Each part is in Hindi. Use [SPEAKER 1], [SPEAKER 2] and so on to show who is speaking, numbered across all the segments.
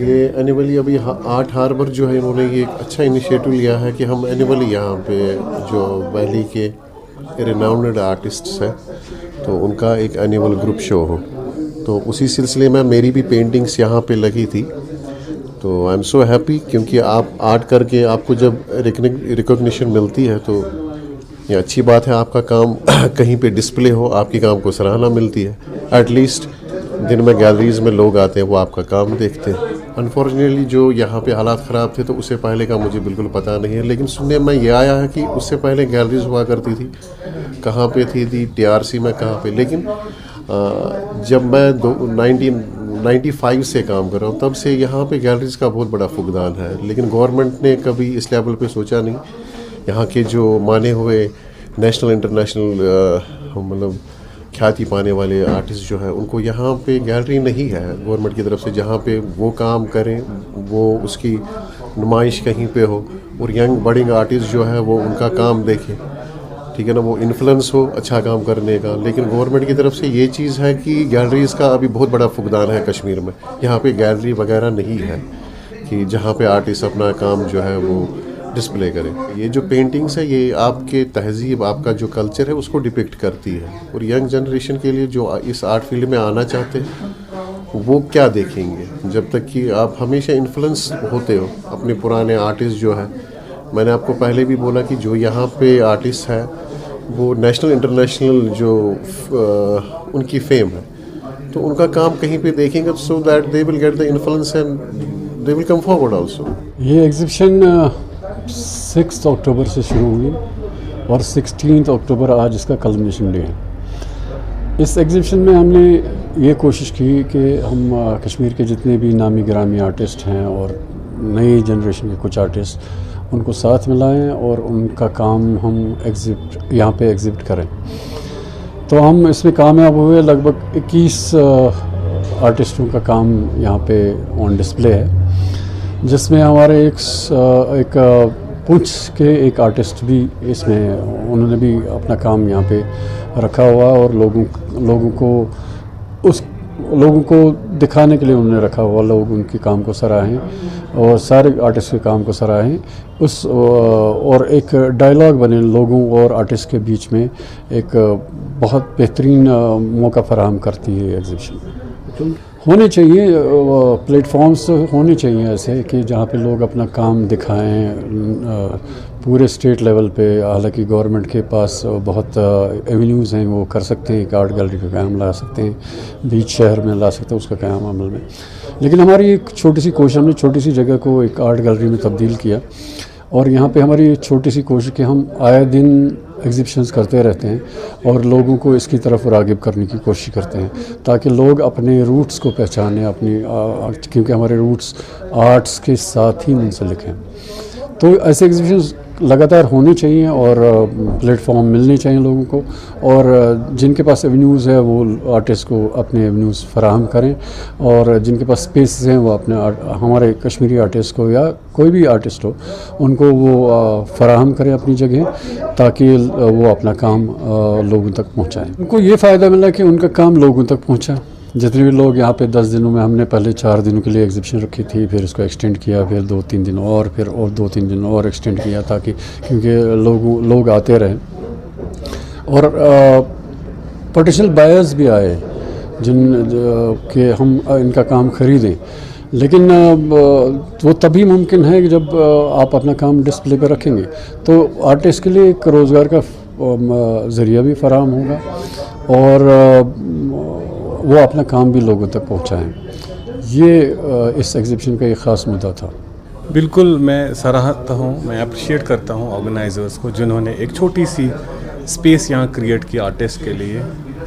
[SPEAKER 1] ये एनिमली अभी आर्ट हार्बर जो है, इन्होंने ये एक अच्छा इनिशिएटिव लिया है कि हम एनिमली यहाँ पे जो वैली के रिनाउंड आर्टिस्ट्स हैं तो उनका एक एनुअल ग्रुप शो हो। तो उसी सिलसिले में मेरी भी पेंटिंग्स यहाँ पे लगी थी। तो आई एम सो हैप्पी, क्योंकि आप आर्ट करके आपको जब रिकॉग्निशन मिलती है तो ये अच्छी बात है। आपका काम कहीं पे डिस्प्ले हो, आपके काम को सराहना मिलती है। एटलीस्ट दिन में गैलरीज में लोग आते हैं, वो आपका काम देखते हैं। अनफॉर्चुनेटली जो यहाँ पे हालात ख़राब थे तो उससे पहले का मुझे बिल्कुल पता नहीं है, लेकिन सुनने में ये आया है कि उससे पहले गैलरीज हुआ करती थी। कहाँ पे थी TRC में कहाँ पे, लेकिन जब मैं 1995 से काम कर रहा हूँ तब से यहाँ पे गैलरीज का बहुत बड़ा फुकदान है। लेकिन गवर्नमेंट ने कभी इस लेवल पे सोचा नहीं। यहाँ के जो माने हुए नेशनल इंटरनेशनल मतलब ख्याति पाने वाले आर्टिस्ट जो है, उनको यहाँ पे गैलरी नहीं है गवर्नमेंट की तरफ से जहाँ पे वो काम करें, वो उसकी नुमाइश कहीं पे हो और यंग बडिंग आर्टिस्ट जो है वो उनका काम देखें, ठीक है ना, वो इन्फ्लुएंस हो अच्छा काम करने का। लेकिन गवर्नमेंट की तरफ से ये चीज़ है कि गैलरीज़ का अभी बहुत बड़ा फुकदान है कश्मीर में। यहाँ पे गैलरी वगैरह नहीं है कि जहाँ पे आर्टिस्ट अपना काम जो है वो डिस्प्ले करें। ये जो पेंटिंग्स है ये आपके तहजीब, आपका जो कल्चर है उसको डिपिक्ट करती है। और यंग जनरेशन के लिए जो इस आर्ट फील्ड में आना चाहते हैं वो क्या देखेंगे, जब तक कि आप हमेशा इन्फ्लुएंस होते हो अपने पुराने आर्टिस्ट जो है। मैंने आपको पहले भी बोला कि जो यहाँ पे आर्टिस्ट है वो नेशनल इंटरनेशनल जो उनकी फेम है, तो उनका काम कहीं पे देखेंगे so that they will get the influence and they will come forward also.
[SPEAKER 2] ये एग्ज़िबिशन 6 अक्टूबर से शुरू हुई और 16 अक्टूबर आज इसका कल्मिनेशन डे है। इस एग्ज़िबिशन में हमने ये कोशिश की कि हम कश्मीर के जितने भी नामी गिरामी आर्टिस्ट हैं और नई जनरेशन के कुछ आर्टिस्ट उनको साथ मिलाएं और उनका काम हम यहाँ पे एग्ज़िबिट करें। तो हम इसमें कामयाब हुए। लगभग 21 आर्टिस्टों का काम यहाँ पे ऑन डिस्प्ले है, जिसमें हमारे एक पुंछ के एक आर्टिस्ट भी इसमें उन्होंने भी अपना काम यहाँ पे रखा हुआ और लोगों को दिखाने के लिए उन्होंने रखा हुआ। लोग उनके काम को सराहें और सारे आर्टिस्ट के काम को सराहें और एक डायलॉग बने लोगों और आर्टिस्ट के बीच में, एक बहुत बेहतरीन मौका फराहम करती है एग्ज़िबिशन। होने चाहिए प्लेटफॉर्म्स होने चाहिए ऐसे कि जहाँ पे लोग अपना काम दिखाएं पूरे स्टेट लेवल पे। हालांकि गवर्नमेंट के पास बहुत एवेन्यूज़ हैं, वो कर सकते हैं, एक आर्ट गैलरी का काम ला सकते हैं, बीच शहर में ला सकते हैं उसका काम अमल में। लेकिन हमारी एक छोटी सी कोशिश, हमने छोटी सी जगह को एक आर्ट गैलरी में तब्दील किया और यहाँ पे हमारी छोटी सी कोशिश कि हम आए दिन एग्ज़िबिशंस करते रहते हैं और लोगों को इसकी तरफ राग़िब करने की कोशिश करते हैं ताकि लोग अपने रूट्स को पहचानें, क्योंकि हमारे रूट्स आर्ट्स के साथ ही मुंसलिक हैं। तो ऐसे एग्ज़िबिशंस लगातार होने चाहिए और प्लेटफॉर्म मिलने चाहिए लोगों को, और जिनके पास एवेन्यूज़ है वो आर्टिस्ट को अपने एवेन्यूज़ फराहम करें और जिनके पास स्पेसेस हैं वो अपने हमारे कश्मीरी आर्टिस्ट को या कोई भी आर्टिस्ट हो उनको वो फराहम करें अपनी जगह, ताकि वो अपना काम लोगों तक पहुँचाएँ। उनको ये फ़ायदा मिला कि उनका काम लोगों तक पहुँचा। जितने भी लोग यहाँ पे 10 दिनों में, हमने पहले 4 दिनों के लिए एग्ज़िबिशन रखी थी, फिर उसको एक्सटेंड किया, फिर 2-3 दिन और, फिर और 2-3 दिन और एक्सटेंड किया, ताकि क्योंकि लोग आते रहें और पोटेंशियल बायर्स भी आए कि हम इनका काम ख़रीदें। लेकिन वो तभी मुमकिन है कि जब आप अपना काम डिस्प्ले पर रखेंगे, तो आर्टिस्ट के लिए एक रोज़गार का ज़रिया भी फराहम होगा और वो अपना काम भी लोगों तक पहुंचाएं। ये इस एग्ज़िबिशन का एक ख़ास मुद्दा था।
[SPEAKER 3] बिल्कुल, मैं सराहता हूँ, मैं अप्रिशिएट करता हूँ ऑर्गेनाइज़र्स को जिन्होंने एक छोटी सी स्पेस यहाँ क्रिएट की आर्टिस्ट के लिए।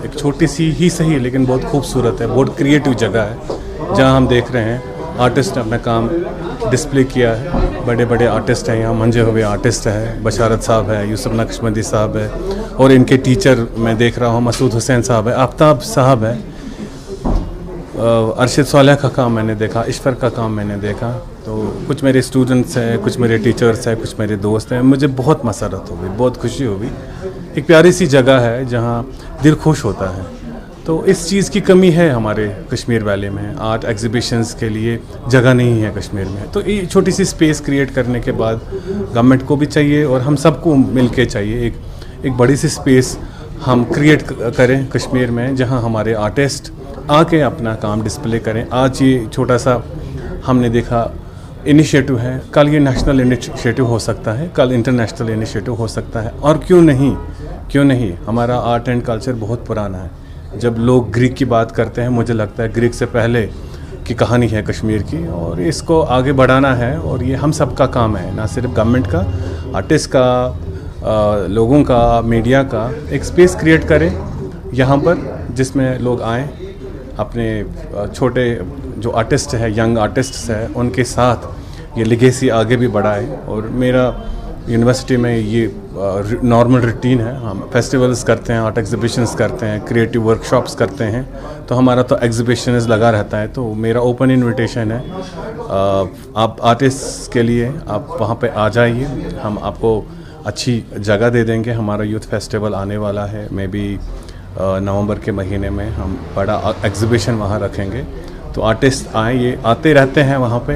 [SPEAKER 3] एक छोटी सी ही सही लेकिन बहुत खूबसूरत है, बहुत क्रिएटिव जगह है जहाँ हम देख रहे हैं आर्टिस्ट ने अपना काम डिस्प्ले किया है। बड़े बड़े आर्टिस्ट हैं यहाँ, मंजे हुए आर्टिस्ट हैं, बशारत साहब है, यूसुफ नक्शबंदी साहब है और इनके टीचर मैं देख रहा हूँ मसूद हुसैन साहब है, आफ्ताब साहब है, अरशद सालेह का काम मैंने देखा, इशफर का काम मैंने देखा। तो कुछ मेरे स्टूडेंट्स हैं, कुछ मेरे टीचर्स हैं, कुछ मेरे दोस्त हैं। मुझे बहुत मसरत हुई, बहुत खुशी हुई। एक प्यारी सी जगह है जहाँ दिल खुश होता है तो इस चीज़ की कमी है हमारे कश्मीर वैली में। आर्ट एग्जीबिशंस के लिए जगह नहीं है कश्मीर में। तो ये छोटी सी स्पेस क्रिएट करने के बाद गवर्नमेंट को भी चाहिए और हम सबको मिल के चाहिए एक बड़ी सी स्पेस हम क्रिएट करें कश्मीर में, जहां हमारे आर्टिस्ट आके अपना काम डिस्प्ले करें। आज ये छोटा सा हमने देखा इनिशिएटिव है, कल ये नेशनल इनिशिएटिव हो सकता है, कल इंटरनेशनल इनिशिएटिव हो सकता है। और क्यों नहीं, हमारा आर्ट एंड कल्चर बहुत पुराना है। जब लोग ग्रीक की बात करते हैं, मुझे लगता है ग्रीक से पहले की कहानी है कश्मीर की, और इसको आगे बढ़ाना है। और ये हम सब का काम है, ना सिर्फ गवर्नमेंट का, आर्टिस्ट का, लोगों का, मीडिया का। एक स्पेस क्रिएट करें यहाँ पर जिसमें लोग आएँ, अपने छोटे जो आर्टिस्ट है, यंग आर्टिस्ट्स है, उनके साथ ये लेगेसी आगे भी बढ़ाए। और मेरा यूनिवर्सिटी में ये नॉर्मल रूटीन है, हम फेस्टिवल्स करते हैं, आर्ट एग्जीबिशंस करते हैं, क्रिएटिव वर्कशॉप्स करते हैं। तो हमारा तो एग्जीबिशंस लगा रहता है। तो मेरा ओपन इनविटेशन है, आप आर्टिस्ट के लिए आप वहाँ पे आ जाइए, हम आपको अच्छी जगह दे देंगे। हमारा यूथ फेस्टिवल आने वाला है, मे बी नवंबर के महीने में हम बड़ा एग्जीबिशन वहाँ रखेंगे। तो आर्टिस्ट आए, ये आते रहते हैं वहाँ पे,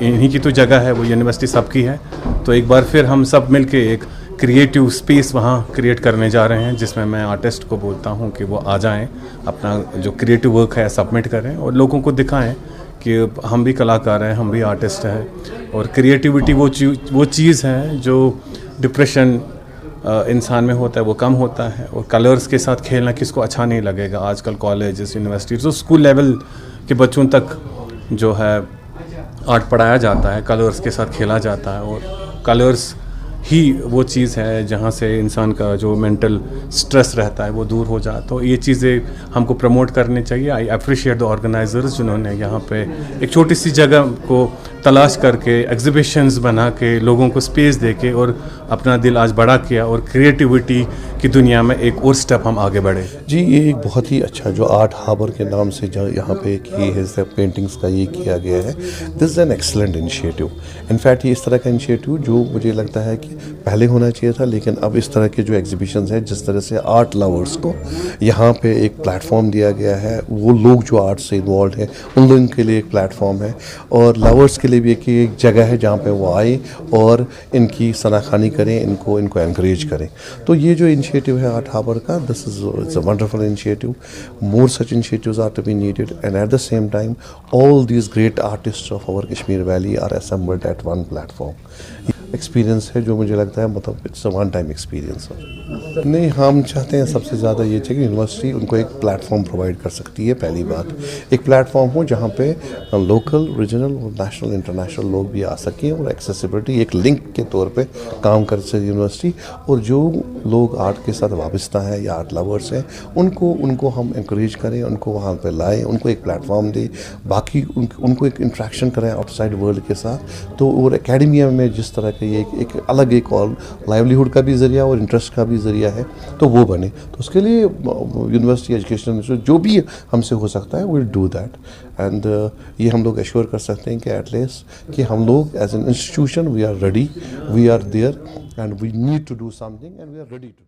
[SPEAKER 3] इन्हीं की तो जगह है, वो यूनिवर्सिटी सबकी है। तो एक बार फिर हम सब मिलके एक क्रिएटिव स्पेस वहाँ क्रिएट करने जा रहे हैं, जिसमें मैं आर्टिस्ट को बोलता हूँ कि वो आ जाएं, अपना जो क्रिएटिव वर्क है सबमिट करें और लोगों को दिखाएं कि हम भी कलाकार हैं, हम भी आर्टिस्ट हैं। और क्रिएटिविटी वो चीज़ है जो डिप्रेशन इंसान में होता है, वो कम होता है। और कलर्स के साथ खेलना किसको अच्छा नहीं लगेगा। आजकल कॉलेजेस, यूनिवर्सिटीज़, तो स्कूल लेवल के बच्चों तक जो है आर्ट पढ़ाया जाता है, कलर्स के साथ खेला जाता है। और कलर्स ही वो चीज़ है जहाँ से इंसान का जो मेंटल स्ट्रेस रहता है वो दूर हो जाए। तो ये चीज़ें हमको प्रमोट करनी चाहिए। आई अप्रिशिएट द ऑर्गेनाइजर्स जिन्होंने यहाँ पे एक छोटी सी जगह को तलाश करके एग्जीबिशंस बना के लोगों को स्पेस दे के और अपना दिल आज बड़ा किया, और क्रिएटिविटी की दुनिया में एक और स्टेप हम आगे बढ़े।
[SPEAKER 1] जी, ये एक बहुत ही अच्छा जो आर्ट हार्बर के नाम से जो यहाँ पे की है पेंटिंग्स का ये किया गया है, this is an excellent initiative. In fact ये इस तरह का इनिशिएटिव जो मुझे लगता है कि पहले होना चाहिए था, लेकिन अब इस तरह के जो एग्जीबिशंस हैं, जिस तरह से आर्ट लवर्स को यहाँ पे एक प्लेटफॉर्म दिया गया है, वो लोग जो आर्ट से इन्वॉल्व हैं उन लोगों के लिए एक प्लेटफॉर्म है, और लवर्स के लिए भी एक जगह है जहाँ पे वो आए और इनकी सनाखानी करें, इनको एनकरेज करें। तो ये जो इनिशिएटिव है आर्ट हार्बर का, this is a wonderful initiative. More such initiatives are to be needed, and at the same time all these great artists of our Kashmir valley are assembled at one platform. Experience है जो मुझे लगता है, मतलब it's a one time experience. नहीं, हम चाहते हैं सबसे ज़्यादा ये चाहिए कि यूनिवर्सिटी उनको एक प्लेटफॉर्म प्रोवाइड कर सकती है। पहली बात, एक प्लेटफॉर्म हो जहाँ पे लोकल, रीजनल और नेशनल, इंटरनेशनल लोग भी आ सकें, और एक्सेसिबिलिटी एक लिंक के तौर पे काम कर सके यूनिवर्सिटी। और जो लोग आर्ट के साथ वाबस्ता हैं या आर्ट लवर्स हैं, उनको हम इंकरेज करें, उनको वहाँ पर लाएँ, उनको एक प्लेटफॉर्म दें, बाकी उनको एक इंट्रैक्शन करें आउटसाइड वर्ल्ड के साथ। तो और एकेडमिया में जिस तरह के ये एक अलग एक और लाइवलीहुड का भी ज़रिया और इंटरेस्ट का भी ज़रिया है, तो वो बने। तो उसके लिए यूनिवर्सिटी एजुकेशन जो भी हमसे हो सकता है, विल डू दैट। एंड ये हम लोग एश्योर कर सकते हैं कि एटलीस्ट कि हम लोग as an institution we are ready, we are there, and we need to do something, and we are ready to